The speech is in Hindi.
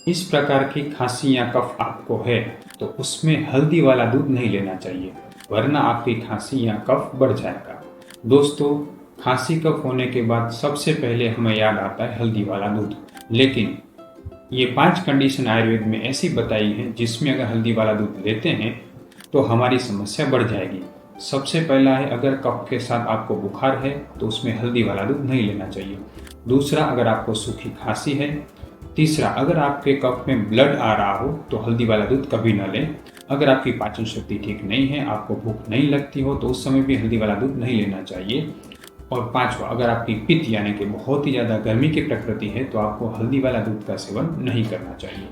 इस प्रकार की खांसी या कफ आपको है तो उसमें हल्दी वाला दूध नहीं लेना चाहिए, वरना आपकी खांसी या कफ बढ़ जाएगा। दोस्तों, खांसी कफ होने के बाद सबसे पहले हमें याद आता है हल्दी वाला दूध। लेकिन ये 5 कंडीशन आयुर्वेद में ऐसी बताई हैं जिसमें अगर हल्दी वाला दूध लेते हैं तो हमारी समस्या बढ़ जाएगी। सबसे पहला है, अगर कफ के साथ आपको बुखार है तो उसमें हल्दी वाला दूध नहीं लेना चाहिए। दूसरा, अगर आपको सूखी खांसी है। तीसरा, अगर आपके कफ में ब्लड आ रहा हो तो हल्दी वाला दूध कभी न लें। अगर आपकी पाचन शक्ति ठीक नहीं है, आपको भूख नहीं लगती हो तो उस समय भी हल्दी वाला दूध नहीं लेना चाहिए। और पांचवा, अगर आपकी पित्त यानी कि बहुत ही ज़्यादा गर्मी की प्रकृति है तो आपको हल्दी वाला दूध का सेवन नहीं करना चाहिए।